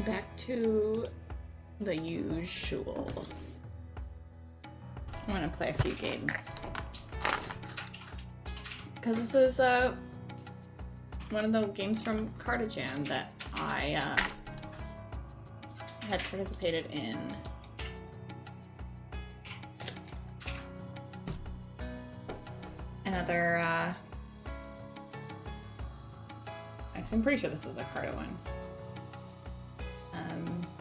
Back to the usual. I'm gonna play a few games. Because this is one of the games from Cartagen that I had participated in. Another, I'm pretty sure this is a Carta one.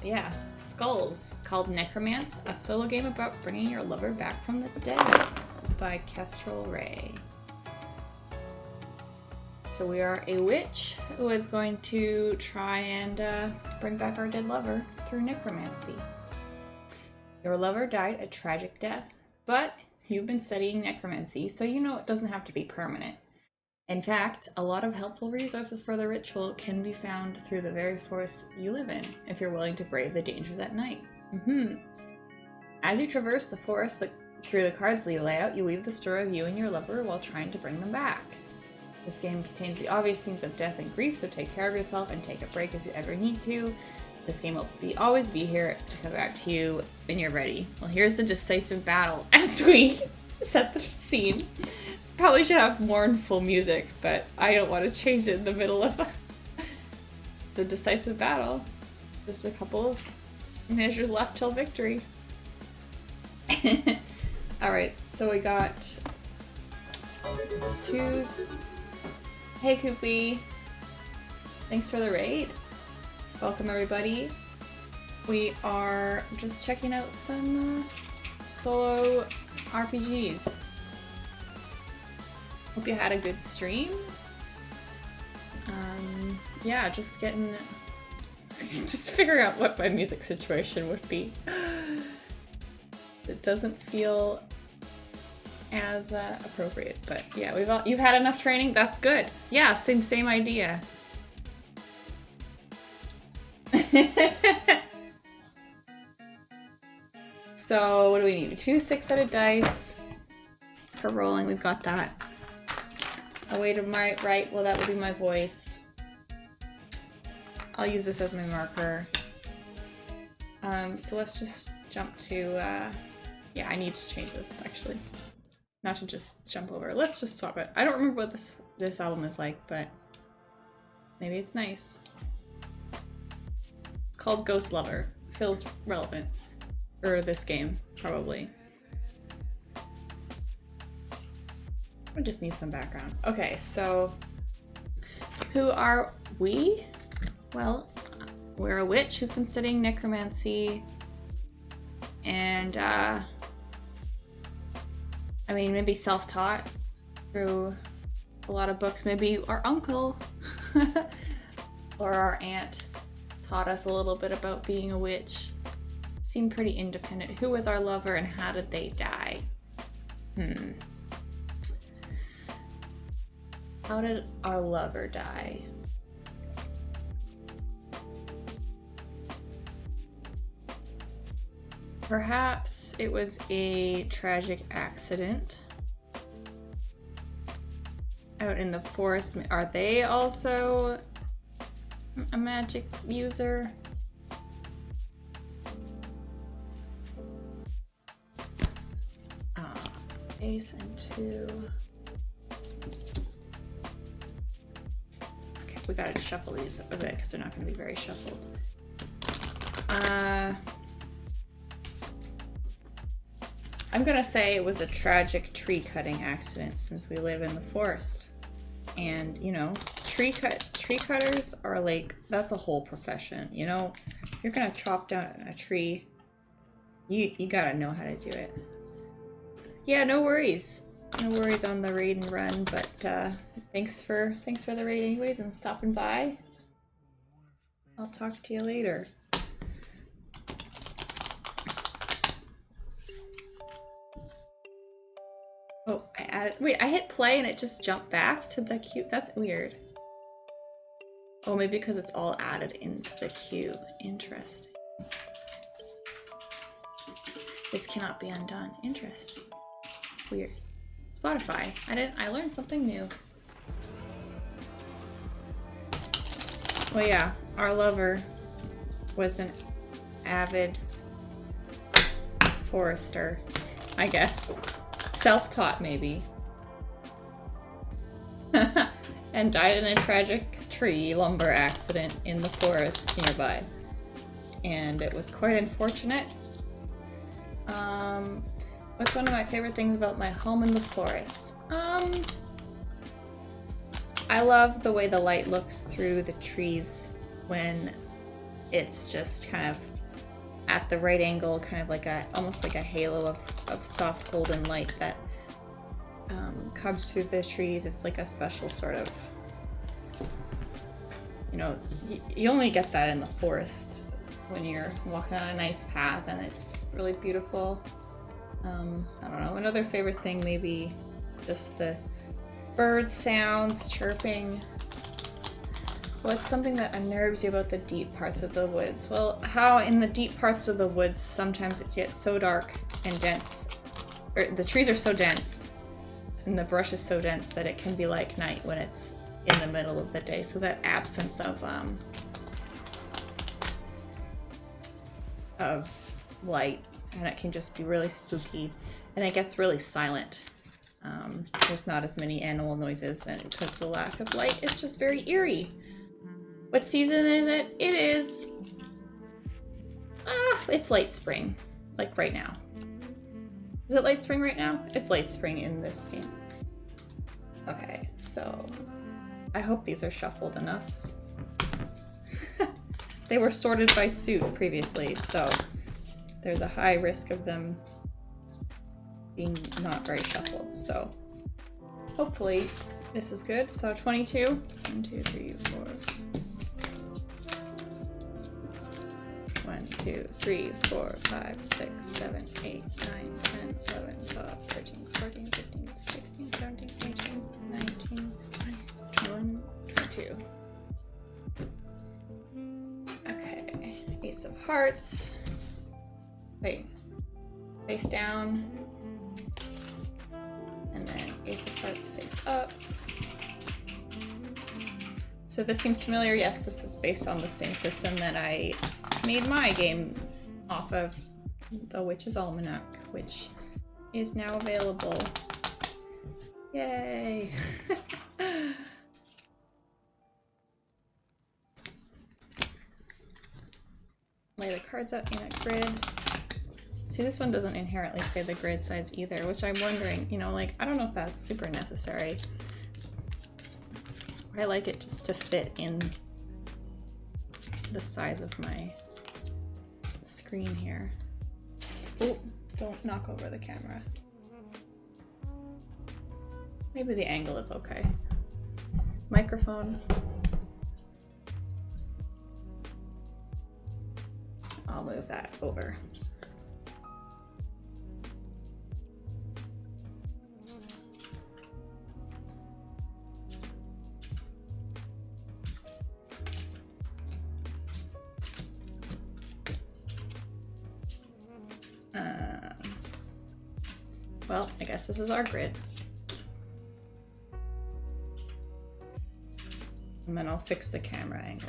Yeah, Skulls. It's called Necromance, a solo game about bringing your lover back from the dead by Kestrel Ray. So we are a witch who is going to try and bring back our dead lover through necromancy. Your lover died a tragic death, but you've been studying necromancy, so you know it doesn't have to be permanent. In fact, a lot of helpful resources for the ritual can be found through the very forest you live in, if you're willing to brave the dangers at night. As you traverse the forest through the cards you lay out, you weave the story of you and your lover while trying to bring them back. This game contains the obvious themes of death and grief, so take care of yourself and take a break if you ever need to. This game will always be here to come back to you when you're ready. Well, here's the decisive battle as we set the scene. Probably should have mournful music, but I don't want to change it in the middle of the decisive battle. Just a couple of measures left till victory. Alright, so we got two. Hey Koopy, thanks for the raid. Welcome everybody. We are just checking out some solo RPGs. Hope you had a good stream. Yeah, just figuring out what my music situation would be. It doesn't feel as appropriate, but yeah, you've had enough training. That's good. Yeah, same idea. So what do we need? 2 6-sided dice for rolling. We've got that. Away to my right, well that would be my voice. I'll use this as my marker. So let's just jump to, yeah, I need to change this actually. Not to just jump over. Let's just swap it. I don't remember what this album is like, but maybe it's nice. It's called Ghost Lover. Feels relevant for this game, probably. I just need some background. Okay, so who are we? Well, we're a witch who's been studying necromancy, and I mean, maybe self-taught through a lot of books. Maybe our uncle or our aunt taught us a little bit about being a witch. Seemed pretty independent. Who was our lover and how did they die? How did our lover die? Perhaps it was a tragic accident out in the forest. Are they also a magic user? Ace and 2. Okay, we gotta shuffle these a bit because they're not going to be very shuffled. I'm gonna say it was a tragic tree cutting accident since we live in the forest. And, you know, tree cutters are like, that's a whole profession, you know? You're gonna chop down a tree, you gotta know how to do it. Yeah, no worries. No worries on the raid and run, but thanks for the raid anyways and stopping by. I'll talk to you later. Oh, I hit play and it just jumped back to the queue. That's weird. Oh, maybe because it's all added into the queue. Interesting. This cannot be undone. Interesting. Weird. Spotify. I learned something new. Well, yeah, our lover was an avid forester, I guess. Self-taught, maybe. And died in a tragic tree lumber accident in the forest nearby. And it was quite unfortunate. What's one of my favorite things about my home in the forest? I love the way the light looks through the trees when it's just kind of at the right angle, kind of like almost like a halo of soft golden light that comes through the trees. It's like a special sort of, you know, you only get that in the forest when you're walking on a nice path, and it's really beautiful. I don't know, another favorite thing, maybe just the bird sounds, chirping. What's something that unnerves you about the deep parts of the woods? Well, how in the deep parts of the woods sometimes it gets so dark and dense, or the trees are so dense and the brush is so dense that it can be like night when it's in the middle of the day. So that absence of light, and it can just be really spooky, and it gets really silent. There's not as many animal noises, and because of the lack of light, it's just very eerie. What season is it? It is... it's late spring, like right now. Is it late spring right now? It's late spring in this game. Okay, so I hope these are shuffled enough. They were sorted by suit previously, so there's a high risk of them being not very shuffled, so hopefully this is good. So 22. 1, 2, 3, 4. 1, 2, 3, 4, 5, 6, 7, 8, 9, 10, 11, 12, 13, 14, 15, 16, 17, 18, 19, 20, 21, 22. Okay, Ace of Hearts. Wait, face down. And then Ace of Hearts face up. So this seems familiar. Yes, this is based on the same system that I made my game off of, The Witch's Almanac, which is now available. Yay! Lay the cards out in a grid. See, this one doesn't inherently say the grid size either, which I'm wondering, you know, like, I don't know if that's super necessary. I like it just to fit in the size of my screen here. Oh, don't knock over the camera. Maybe the angle is okay. Microphone. I'll move that over. Well, I guess this is our grid. And then I'll fix the camera angle.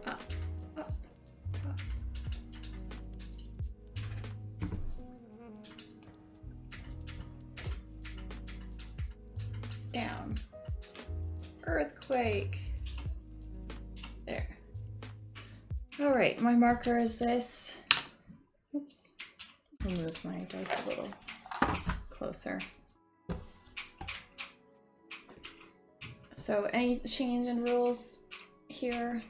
Up, up, up. Down. Earthquake. There. All right, my marker is this. Oops. I'll move my dice a little closer. So any change in rules here?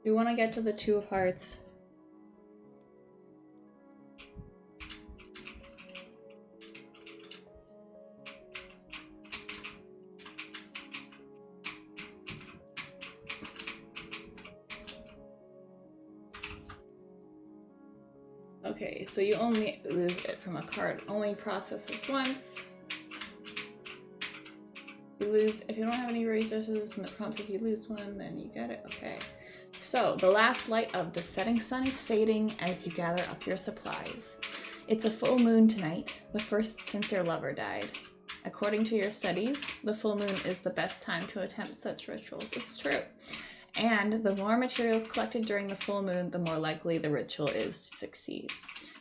We want to get to the Two of Hearts. Okay, so you only lose it from a card. Only processes once. You lose, if you don't have any resources and the prompt says you lose one, then you get it. Okay. So, the last light of the setting sun is fading as you gather up your supplies. It's a full moon tonight, the first since your lover died. According to your studies, the full moon is the best time to attempt such rituals. It's true. And the more materials collected during the full moon, the more likely the ritual is to succeed.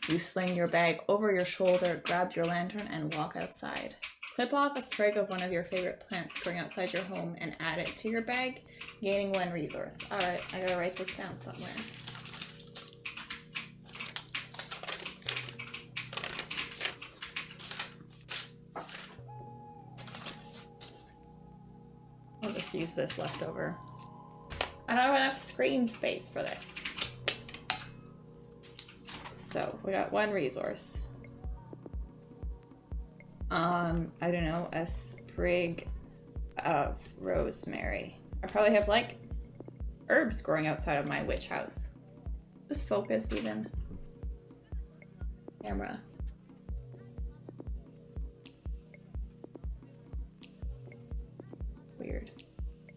You sling your bag over your shoulder, grab your lantern, and walk outside. Clip off a sprig of one of your favorite plants growing outside your home and add it to your bag, gaining 1 resource. Alright, I gotta write this down somewhere. I'll just use this leftover. I don't have enough screen space for this. So, we got 1 resource. I don't know, a sprig of rosemary. I probably have, like, herbs growing outside of my witch house. Just focused, even. Camera. Weird.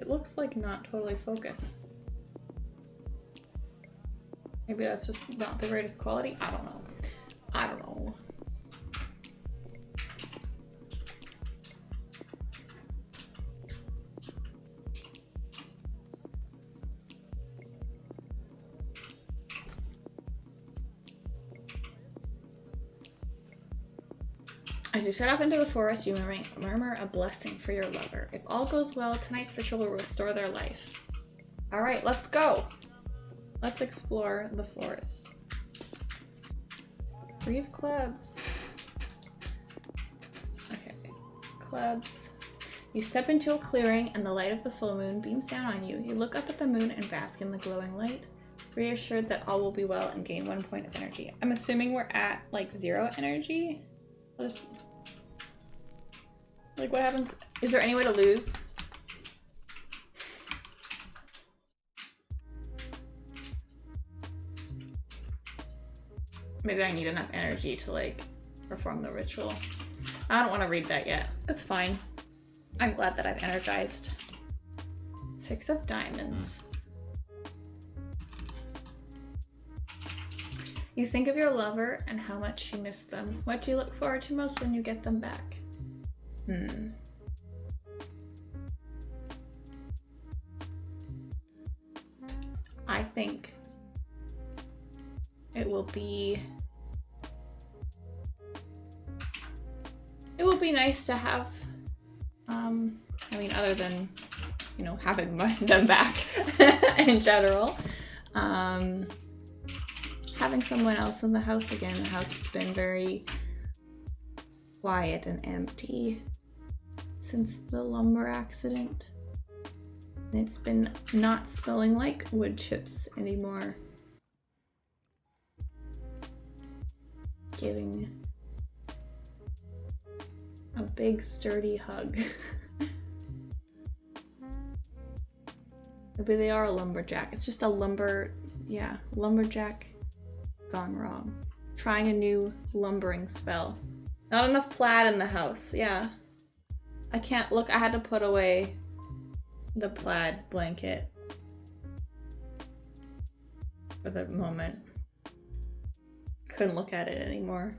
It looks like not totally focused. Maybe that's just not the greatest quality? I don't know. I don't know. As you set off into the forest, you murmur a blessing for your lover. If all goes well, tonight's ritual will restore their life. Alright, let's go! Let's explore the forest. 3 of clubs. Okay, clubs. You step into a clearing and the light of the full moon beams down on you. You look up at the moon and bask in the glowing light, reassured that all will be well and gain 1 point of energy. I'm assuming we're at like 0 energy? I'll just... Like, what happens? Is there any way to lose? Maybe I need enough energy to, like, perform the ritual. I don't want to read that yet. It's fine. I'm glad that I've energized. 6 of diamonds. You think of your lover and how much you miss them. What do you look forward to most when you get them back? I think it will be nice to have I mean, other than, you know, having them back in general, having someone else in the house again. The house has been very quiet and empty since the lumber accident. And it's been not smelling like wood chips anymore. Giving a big sturdy hug. Maybe they are a lumberjack. It's just a lumberjack gone wrong. Trying a new lumbering spell. Not enough plaid in the house, yeah. I can't look, I had to put away the plaid blanket for the moment. Couldn't look at it anymore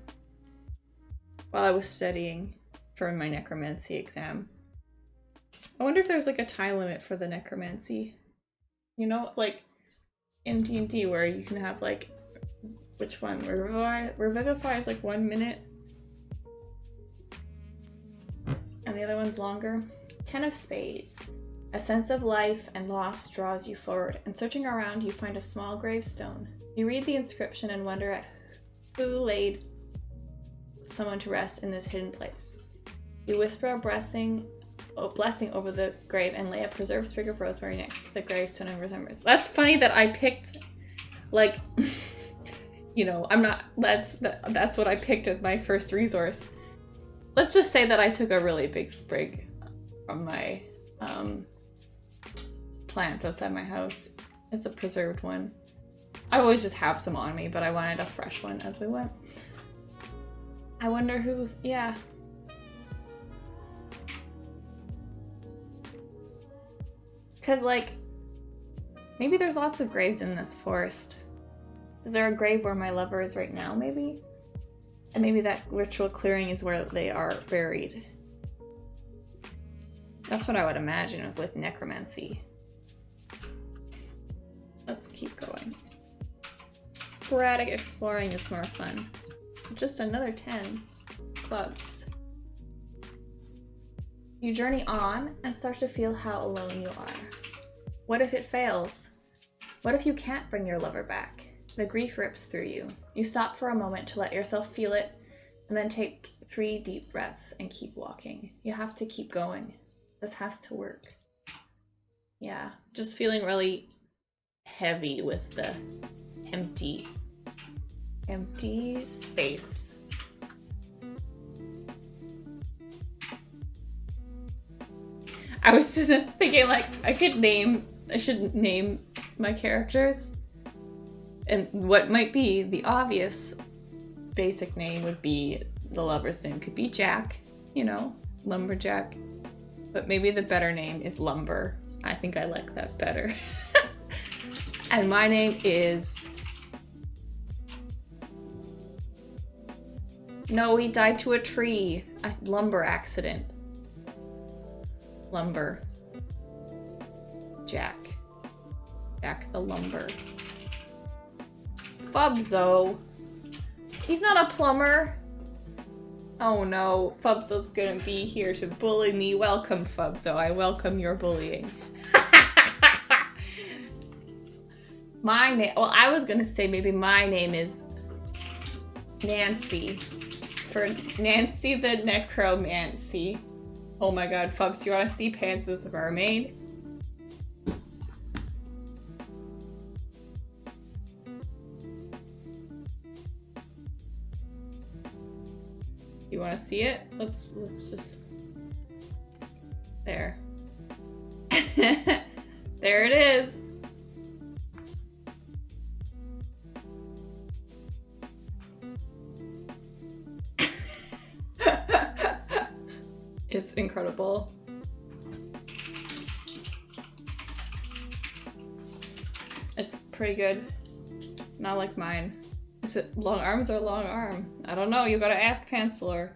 while I was studying for my necromancy exam. I wonder if there's like a time limit for the necromancy. You know, like in D&D where you can have like, which one? Revivify is like 1 minute. And the other one's longer. 10 of spades. A sense of life and loss draws you forward, and searching around you find a small gravestone. You read the inscription and wonder at who laid someone to rest in this hidden place. You whisper a blessing over the grave and lay a preserved sprig of rosemary next to the gravestone in remembrance. That's funny that I picked, like, you know, that's what I picked as my first resource. Let's just say that I took a really big sprig from my plant outside my house. It's a preserved one. I always just have some on me, but I wanted a fresh one as we went. I wonder who's, yeah. Cause like, Maybe there's lots of graves in this forest. Is there a grave where my lover is right now, maybe? And maybe that ritual clearing is where they are buried. That's what I would imagine with necromancy. Let's keep going. Sporadic exploring is more fun. Just another 10 clubs. You journey on and start to feel how alone you are. What if it fails? What if you can't bring your lover back? The grief rips through you. You stop for a moment to let yourself feel it, and then take 3 deep breaths and keep walking. You have to keep going. This has to work. Yeah, just feeling really heavy with the empty space. I was just thinking, like, I should name my characters. And what might be the obvious basic name would be, the lover's name could be Jack, you know, Lumberjack. But maybe the better name is Lumber. I think I like that better. And my name is... No, he died to a tree. A lumber accident. Lumber. Jack. Jack the Lumber. Fubzo. He's not a plumber. Oh no, Fubzo's gonna be here to bully me. Welcome, Fubzo. I welcome your bullying. My name, well, I was gonna say maybe my name is Nancy. For Nancy the Necromancy. Oh my god, Fubs, you wanna see Pants as a mermaid? You wanna see it? Let's just... There. There it is. It's incredible. It's pretty good. Not like mine. Is it long arms or long arm? I don't know, you gotta ask Penciler.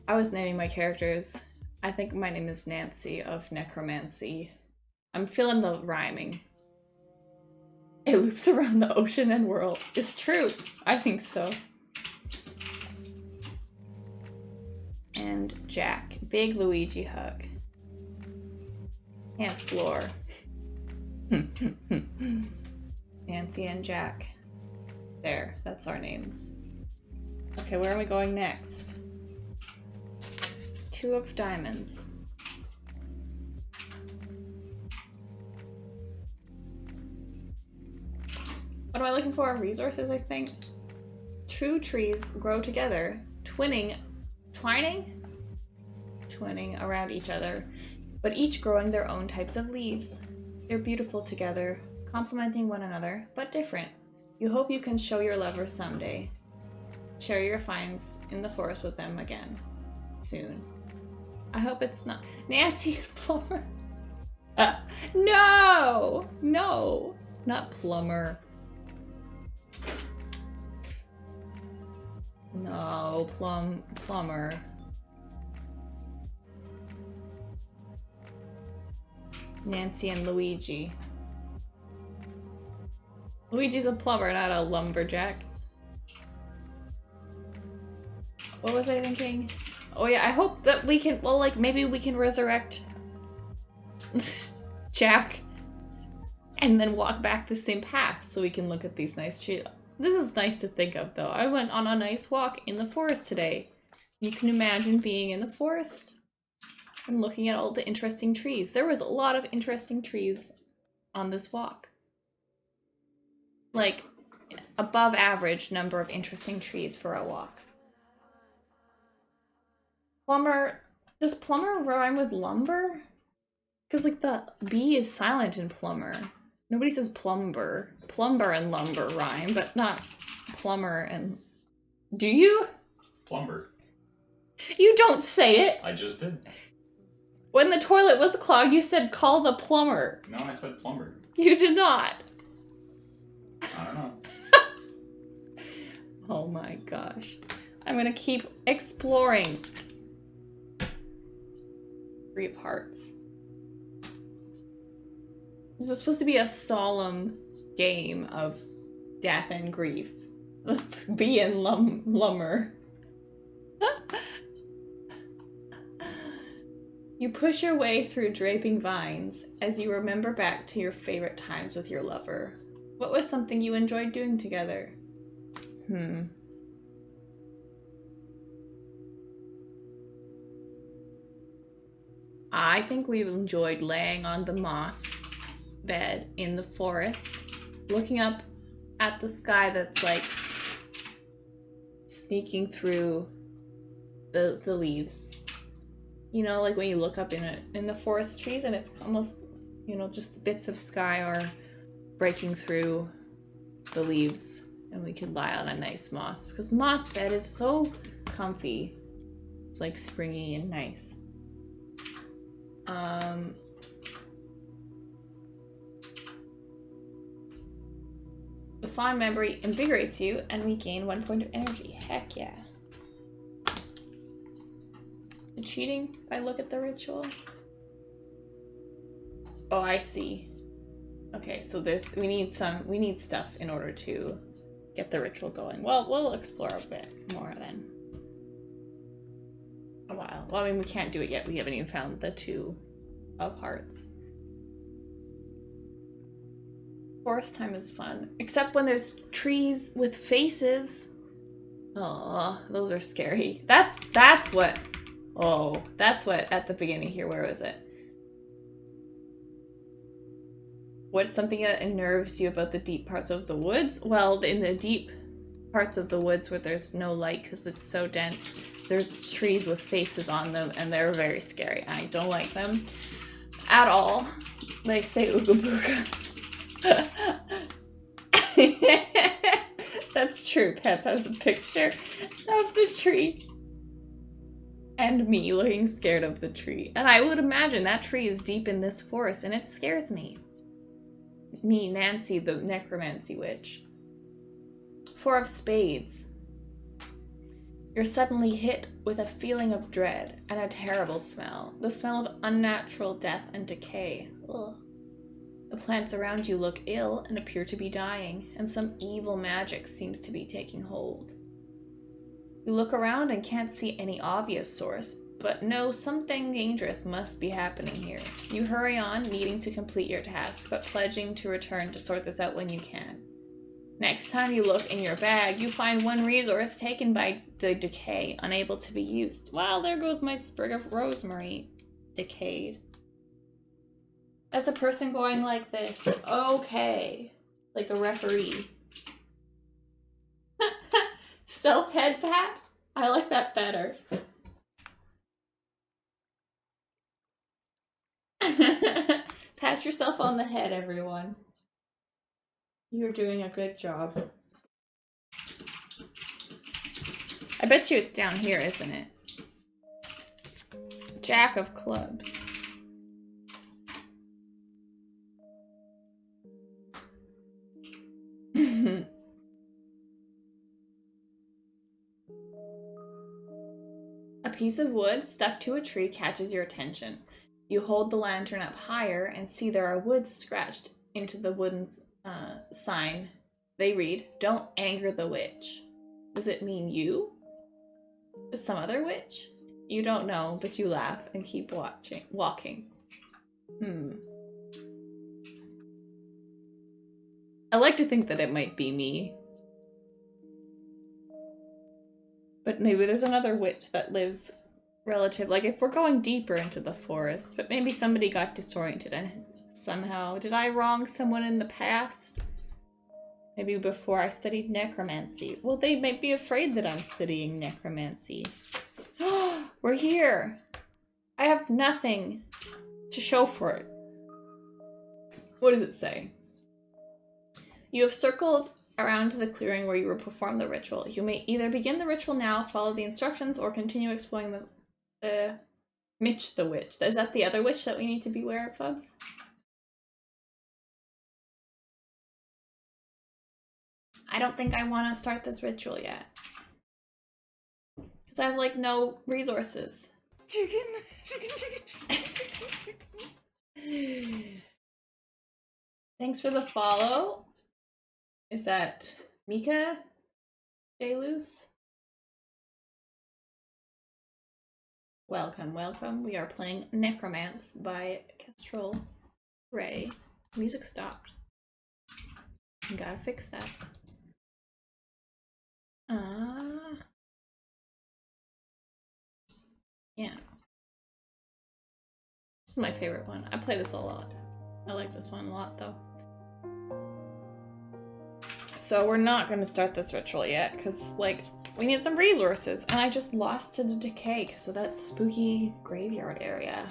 I was naming my characters. I think my name is Nancy of Necromancy. I'm feeling the rhyming. It loops around the ocean and world. It's true. I think so. And Jack. Big Luigi hug. Penciler. Nancy and Jack. There, that's our names. Okay, where are we going next? 2 of diamonds. What am I looking for? Resources, I think. 2 trees grow together, twining around each other, but each growing their own types of leaves. They're beautiful together, complementing one another, but different. You hope you can show your lover someday. Share your finds in the forest with them again. Soon. I hope it's not Nancy Plumber. No! No! Not Plumber. No, Plumber. Nancy and Luigi. Luigi's a plumber, not a lumberjack. What was I thinking? Oh yeah, I hope that we can, well, like, maybe we can resurrect Jack and then walk back the same path so we can look at these nice trees. This is nice to think of, though. I went on a nice walk in the forest today. You can imagine being in the forest and looking at all the interesting trees. There was a lot of interesting trees on this walk. Like, above average number of interesting trees for a walk. Plumber, does plumber rhyme with lumber? Because, like, the B is silent in plumber. Nobody says plumber. Plumber and lumber rhyme, but not plumber and... Do you? Plumber. You don't say it! I just did. When the toilet was clogged, you said call the plumber. No, I said plumber. You did not. I don't know. Oh my gosh. I'm gonna keep exploring. 3 of Hearts. This is supposed to be a solemn game of death and grief. Bee and Lummer. You push your way through draping vines as you remember back to your favorite times with your lover. What was something you enjoyed doing together? I think we enjoyed laying on the moss bed in the forest, looking up at the sky that's like sneaking through the leaves. You know, like when you look up in the forest trees and it's almost, you know, just bits of sky are breaking through the leaves, and we could lie on a nice moss because moss bed is so comfy. It's like springy and nice. The fond memory invigorates you and we gain 1 point of energy. Heck yeah. The cheating if I look at the ritual? Oh, I see. Okay, so we need stuff in order to get the ritual going. Well, we'll explore a bit more then. A while. Well, I mean, we can't do it yet. We haven't even found the 2 of Hearts. Forest time is fun. Except when there's trees with faces. Oh, those are scary. That's what... Oh, that's what at the beginning here. Where was it? What's something that unnerves you about the deep parts of the woods? Well, in the deep parts of the woods where there's no light because it's so dense, there's trees with faces on them and they're very scary. I don't like them at all. They say ooga booga. That's true. Pets has a picture of the tree and me looking scared of the tree. And I would imagine that tree is deep in this forest and it scares me. Me, Nancy, the necromancy witch. 4 of Spades. You're suddenly hit with a feeling of dread and a terrible smell. The smell of unnatural death and decay. Ugh. The plants around you look ill and appear to be dying, and some evil magic seems to be taking hold. You look around and can't see any obvious source, but know something dangerous must be happening here. You hurry on, needing to complete your task, but pledging to return to sort this out when you can. Next time you look in your bag, you find 1 resource taken by the decay, unable to be used. Wow, there goes my sprig of rosemary. Decayed. That's a person going like this. Okay. Like a referee. Self-head pat? I like that better. Pat yourself on the head, everyone. You're doing a good job. I bet you it's down here, isn't it? Jack of clubs. A piece of wood stuck to a tree catches your attention. You hold the lantern up higher and see there are woods scratched into the wooden sign. They read, "Don't anger the witch." Does it mean you? Some other witch? You don't know, but you laugh and keep walking. I like to think that it might be me. But maybe there's another witch that lives relative. Like if we're going deeper into the forest, but maybe somebody got disoriented and somehow. Did I wrong someone in the past? Maybe before I studied necromancy. Well, they might be afraid that I'm studying necromancy. We're here. I have nothing to show for it. What does it say? You have circled around to the clearing where you will perform the ritual. You may either begin the ritual now, follow the instructions, or continue exploring the Mitch the witch. Is that the other witch that we need to beware of, Fubs? I don't think I want to start this ritual yet. Because I have, like, no resources. Chicken. Thanks for the follow. Is that Mika J-Loose? Welcome, welcome. We are playing Necromance by Kestrel Ray. Music stopped. Gotta fix that. Yeah. This is my favorite one. I play this a lot. I like this one a lot, though. So we're not going to start this ritual yet, because, like, we need some resources, and I just lost to the decay because of that spooky graveyard area.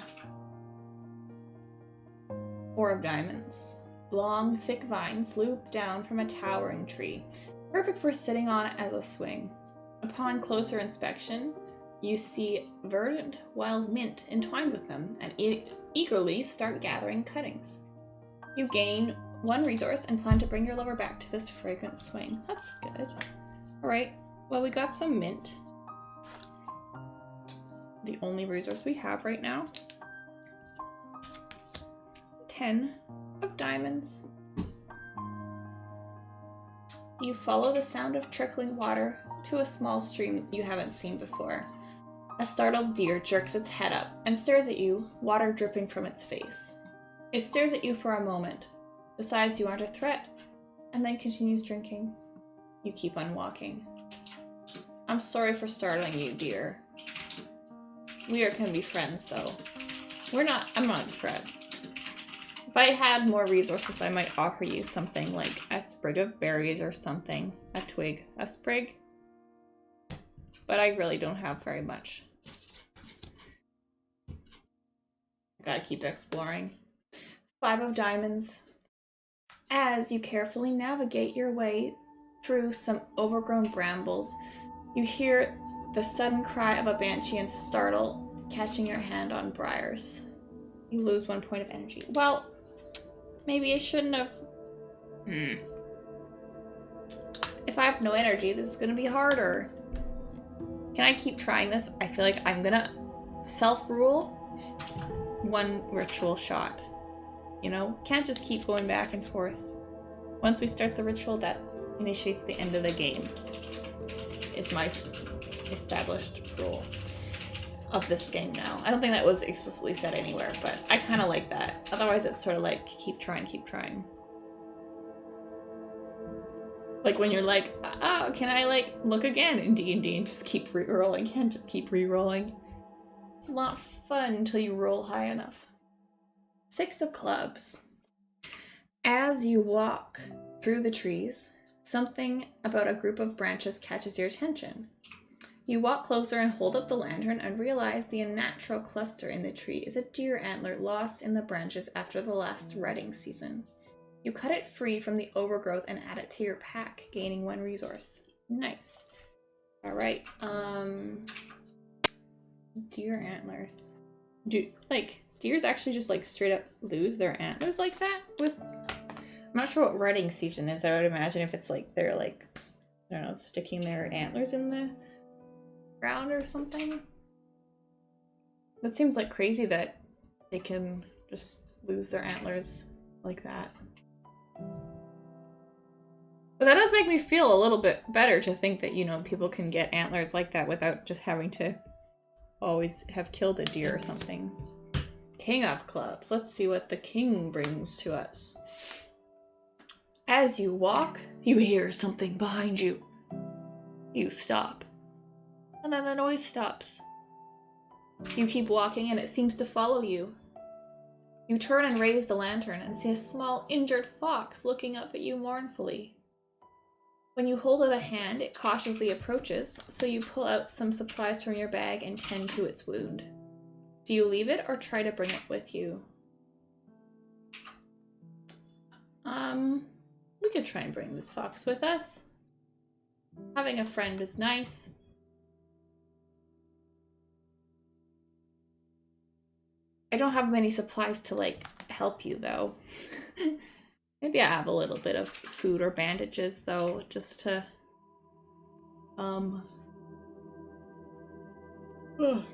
4 of diamonds. Long, thick vines loop down from a towering tree, perfect for sitting on as a swing. Upon closer inspection, you see verdant wild mint entwined with them, and eagerly start gathering cuttings. You gain 1 resource and plan to bring your lover back to this fragrant swing. That's good. Alright, well, we got some mint. The only resource we have right now. 10 of diamonds. You follow the sound of trickling water to a small stream you haven't seen before. A startled deer jerks its head up and stares at you, water dripping from its face. It stares at you for a moment, decides you aren't a threat, and then continues drinking. You keep on walking. I'm sorry for startling you, dear. We can be friends, though. I'm not a threat. If I had more resources, I might offer you something like a sprig of berries or something. A twig. A sprig. But I really don't have very much. Gotta keep exploring. 5 of diamonds. As you carefully navigate your way through some overgrown brambles, you hear the sudden cry of a banshee and startle, catching your hand on briars. You lose 1 point of energy. Well, maybe I shouldn't have. If I have no energy, this is gonna be harder. Can I keep trying this? I feel like I'm gonna self-rule 1 ritual shot. You know? Can't just keep going back and forth. Once we start the ritual, that initiates the end of the game. Is my established rule of this game now. I don't think that was explicitly said anywhere, but I kind of like that. Otherwise, it's sort of like, keep trying, keep trying. Like when you're like, oh, can I like look again in D&D and just keep re-rolling and just keep re-rolling. It's not fun until you roll high enough. 6 of clubs. As you walk through the trees, something about a group of branches catches your attention. You walk closer and hold up the lantern and realize the unnatural cluster in the tree is a deer antler lost in the branches after the last rutting season. You cut it free from the overgrowth and add it to your pack, gaining 1 resource. Nice. Alright, deer antler. Deers actually just like straight up lose their antlers like that? I'm not sure what rutting season is. I would imagine if it's like they're like, I don't know, sticking their antlers in the ground or something. That seems like crazy that they can just lose their antlers like that. But that does make me feel a little bit better to think that, you know, people can get antlers like that without just having to always have killed a deer or something. King of clubs. Let's see what the king brings to us. As you walk, you hear something behind you. You stop. And then the noise stops. You keep walking and it seems to follow you. You turn and raise the lantern and see a small injured fox looking up at you mournfully. When you hold out a hand, it cautiously approaches, so you pull out some supplies from your bag and tend to its wound. Do you leave it or try to bring it with you? We could try and bring this fox with us. Having a friend is nice. I don't have many supplies to, like, help you, though. Maybe I have a little bit of food or bandages though, just to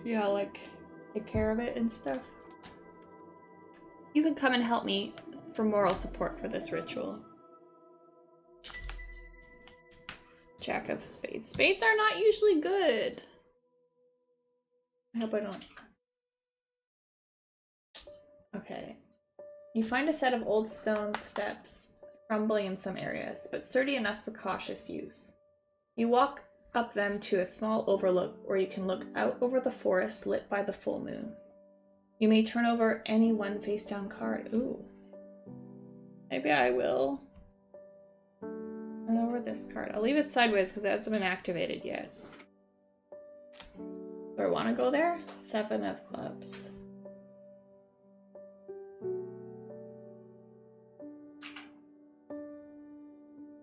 yeah, like take care of it and stuff. You can come and help me for moral support for this ritual. Jack of spades. Spades are not usually good. I hope I don't. Okay. You find a set of old stone steps, crumbling in some areas, but sturdy enough for cautious use. You walk up them to a small overlook where you can look out over the forest lit by the full moon. You may turn over any one face-down card. Ooh. Maybe I will. Turn over this card. I'll leave it sideways because it hasn't been activated yet. Do I want to go there? 7 of clubs.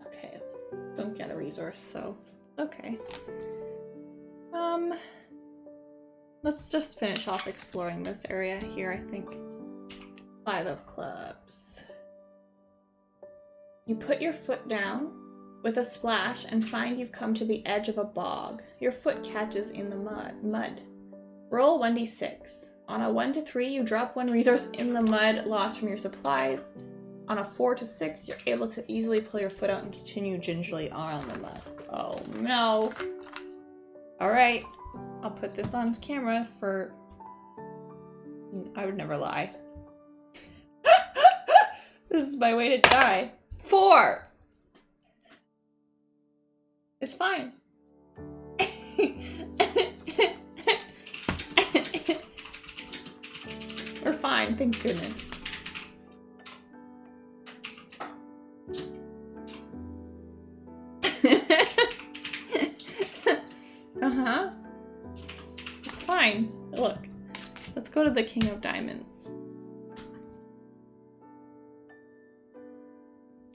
Okay. Don't get a resource, so okay. Let's just finish off exploring this area here, I think. 5 of clubs. You put your foot down with a splash and find you've come to the edge of a bog. Your foot catches in the mud. Roll 1d6. On a 1 to 3, you drop 1 resource in the mud lost from your supplies. On a 4 to 6, you're able to easily pull your foot out and continue gingerly on the mud. Oh no. Alright. I'll put this on camera for... I would never lie. This is my way to die. 4! It's fine. We're fine, thank goodness. Uh-huh. It's fine. Look. Let's go to the King of Diamonds.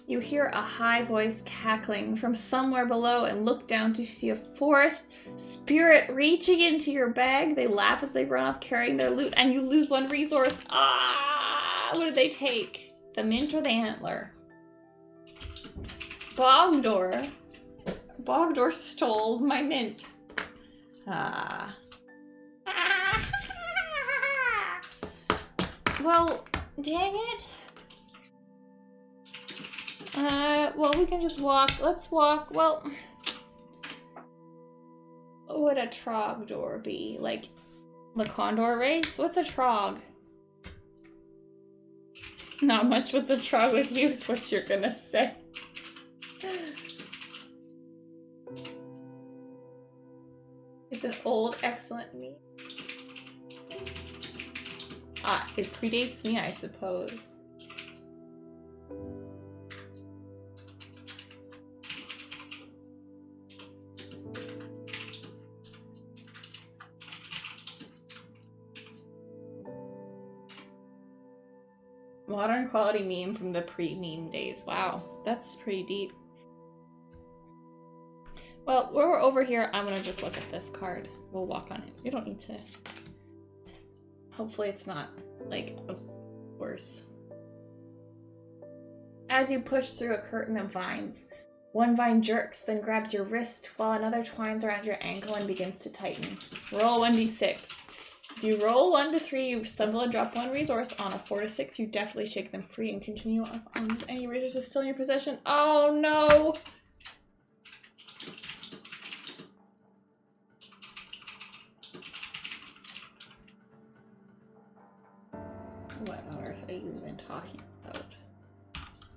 You hear a high voice cackling from somewhere below and look down to see a forest spirit reaching into your bag. They laugh as they run off carrying their loot and you lose 1 resource. Ah! What did they take? The mint or the antler? Bogdor. Bogdor stole my mint. Ah. Well, dang it. Well, we can just walk. Let's walk. Well, what would a Trogdor be? Like, the Condor race? What's a Trog? Not much. What's a Trog with you is what you're gonna say. It's an old, excellent meat. Ah, it predates me, I suppose. Modern quality meme from the pre-meme days. Wow, that's pretty deep. Well, while we're over here, I'm gonna just look at this card. We'll walk on it. We don't need to... Hopefully it's not, like, worse. As you push through a curtain of vines, 1 vine jerks, then grabs your wrist, while another twines around your ankle and begins to tighten. Roll 1d6. If you roll 1 to 3, you stumble and drop 1 resource. On a 4 to 6, you definitely shake them free and continue on any resources still in your possession. Oh no! What on earth are you even talking about?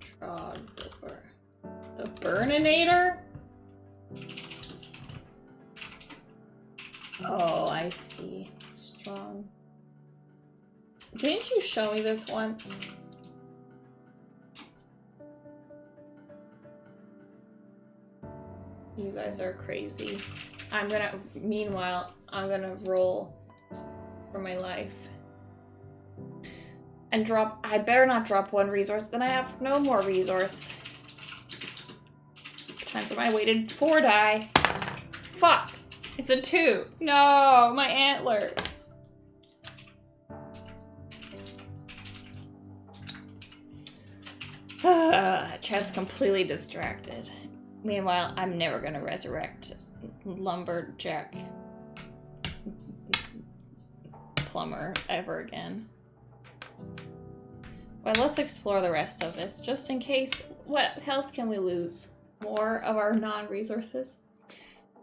Trogdor. The Burninator? Oh, I see. Strong. Didn't you show me this once? You guys are crazy. Meanwhile, I'm gonna roll for my life. And drop, I better not drop 1 resource, then I have no more resource. Time for my weighted 4 die. Fuck! It's a 2. No, my antler. Chad's completely distracted. Meanwhile, I'm never gonna resurrect Lumberjack Plumber ever again. Well, let's explore the rest of this, just in case. What else can we lose? More of our non-resources?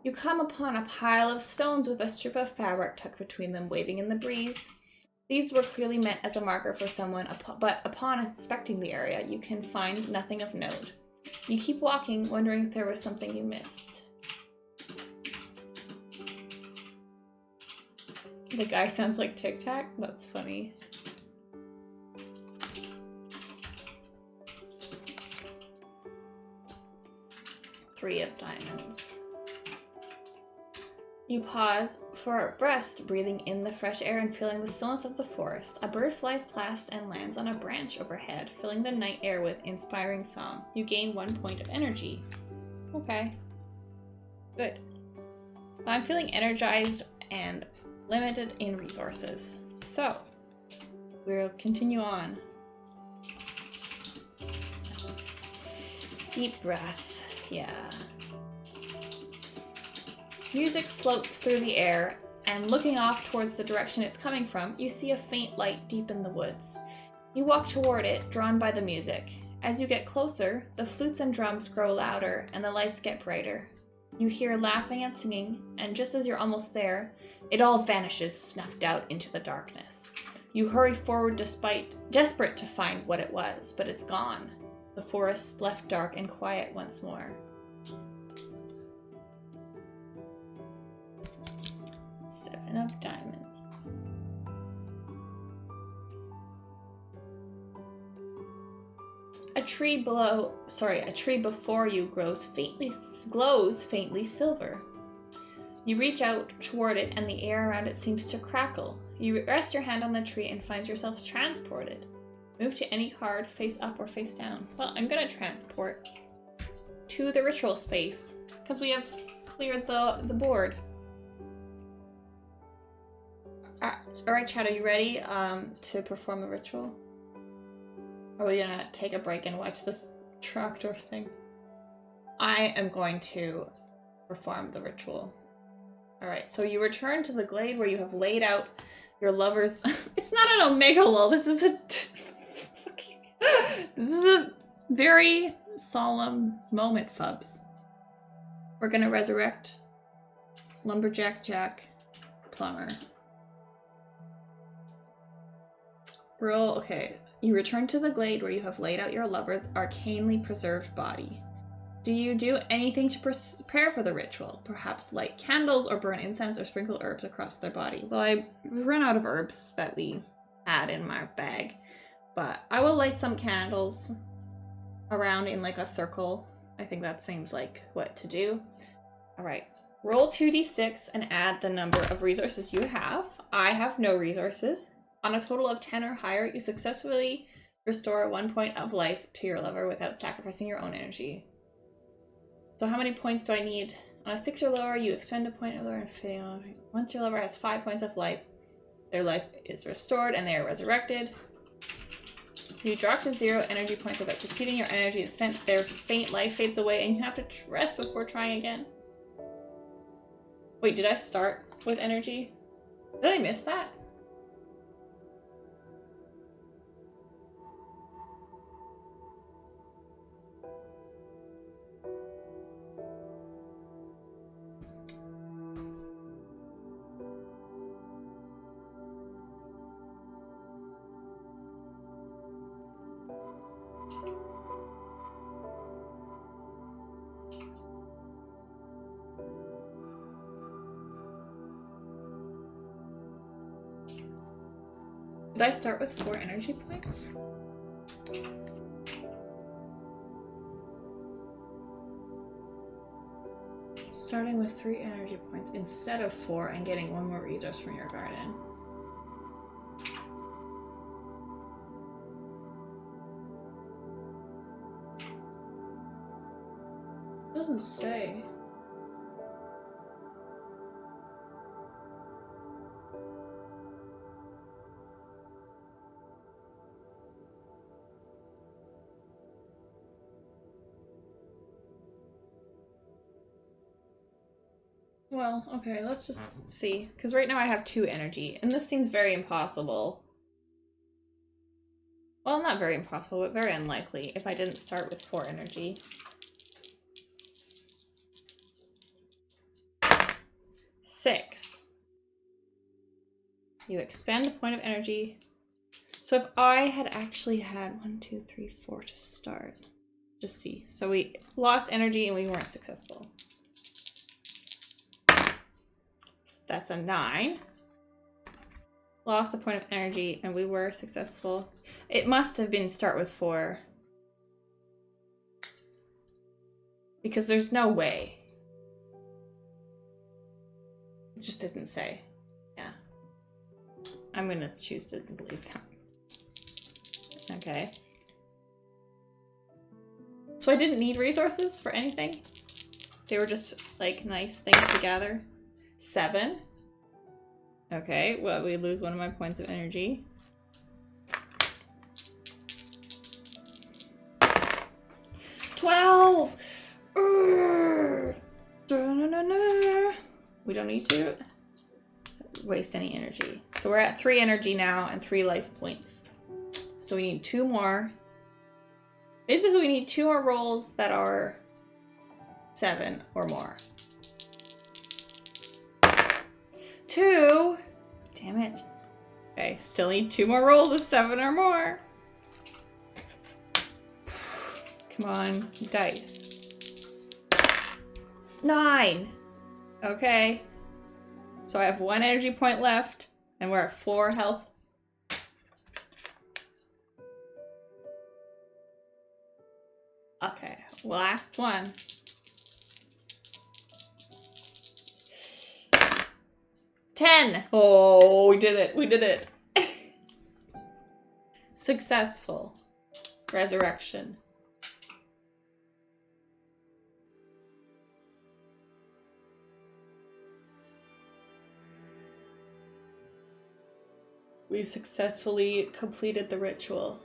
You come upon a pile of stones with a strip of fabric tucked between them, waving in the breeze. These were clearly meant as a marker for someone, but upon inspecting the area, you can find nothing of note. You keep walking, wondering if there was something you missed. The guy sounds like Tic Tac? That's funny. Three of diamonds. You pause for a breath, breathing in the fresh air and feeling the stillness of the forest. A bird flies past and lands on a branch overhead, filling the night air with inspiring song. You gain 1 point of energy. Okay. Good. I'm feeling energized and limited in resources. So, we'll continue on. Deep breath. Yeah. Music floats through the air, and looking off towards the direction it's coming from, you see a faint light deep in the woods. You walk toward it, drawn by the music. As you get closer, the flutes and drums grow louder, and the lights get brighter. You hear laughing and singing, and just as you're almost there, it all vanishes, snuffed out into the darkness. You hurry forward desperate to find what it was, but it's gone. The forest left dark and quiet once more. 7 of diamonds. A tree before you glows faintly silver. You reach out toward it and the air around it seems to crackle. You rest your hand on the tree and find yourself transported. Move to any card, face up or face down. Well, I'm gonna transport to the ritual space because we have cleared the board. Alright, Chad, are you ready to perform the ritual? Are we gonna take a break and watch this tractor thing? I am going to perform the ritual. Alright, so you return to the glade where you have laid out your lover's... It's not an omega lull, this is a... This is a very solemn moment, Fubs. We're gonna resurrect Lumberjack Jack Plumber. Roll, okay. You return to the glade where you have laid out your lover's arcanely preserved body. Do you do anything to prepare for the ritual? Perhaps light candles or burn incense or sprinkle herbs across their body? Well, I ran out of herbs that we had in my bag, but I will light some candles around in like a circle. I think that seems like what to do. All right, roll 2d6 and add the number of resources you have. I have no resources. On a total of 10 or higher, you successfully restore 1 point of life to your lover without sacrificing your own energy. So how many points do I need? On a 6 or lower, you expend a point of lower and fail. Once your lover has 5 points of life, their life is restored and they are resurrected. You drop to 0 energy points without succeeding. Your energy is spent. Their faint life fades away and you have to rest before trying again. Wait, did I start with energy? Did I miss that? Did I start with 4 energy points? Starting with 3 energy points instead of 4 and getting 1 more resource from your garden. It doesn't say. Well, okay, let's just see. Because right now I have 2 energy, and this seems very impossible. Well, not very impossible, but very unlikely if I didn't start with 4 energy. 6. You expend a point of energy. So if I had actually had 1, 2, 3, 4 to start, just see. So we lost energy and we weren't successful. That's a 9. Lost a point of energy and we were successful. It must have been start with 4. Because there's no way. It just didn't say. Yeah. I'm gonna choose to believe that. Okay. So I didn't need resources for anything? They were just, like, nice things to gather? 7. Okay, well, we lose one of my points of energy. 12! We don't need to waste any energy. So we're at 3 energy now and 3 life points. So we need 2 more. Basically, we need 2 more rolls that are 7 or more. 2! Damn it. Okay, still need 2 more rolls of 7 or more. Come on, dice. 9! Okay. So I have 1 energy point left, and we're at 4 health. Okay, last one. 10! Oh, we did it. We did it. Successful. Resurrection. We successfully completed the ritual.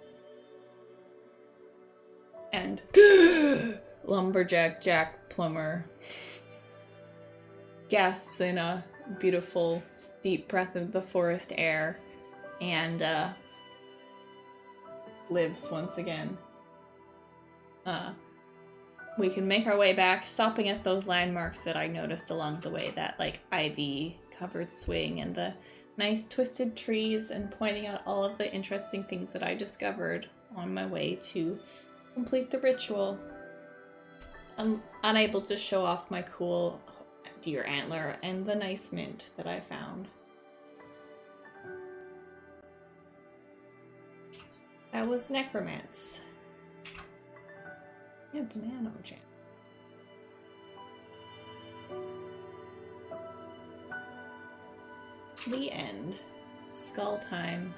And Lumberjack Jack Plumber gasps in a beautiful deep breath of the forest air and lives once again. We can make our way back, stopping at those landmarks that I noticed along the way, that like ivy covered swing and the nice twisted trees, and pointing out all of the interesting things that I discovered on my way to complete the ritual. I'm unable to show off my cool deer antler and the nice mint that I found. That was Necromance. Yeah, banana jam. The end. Skull time.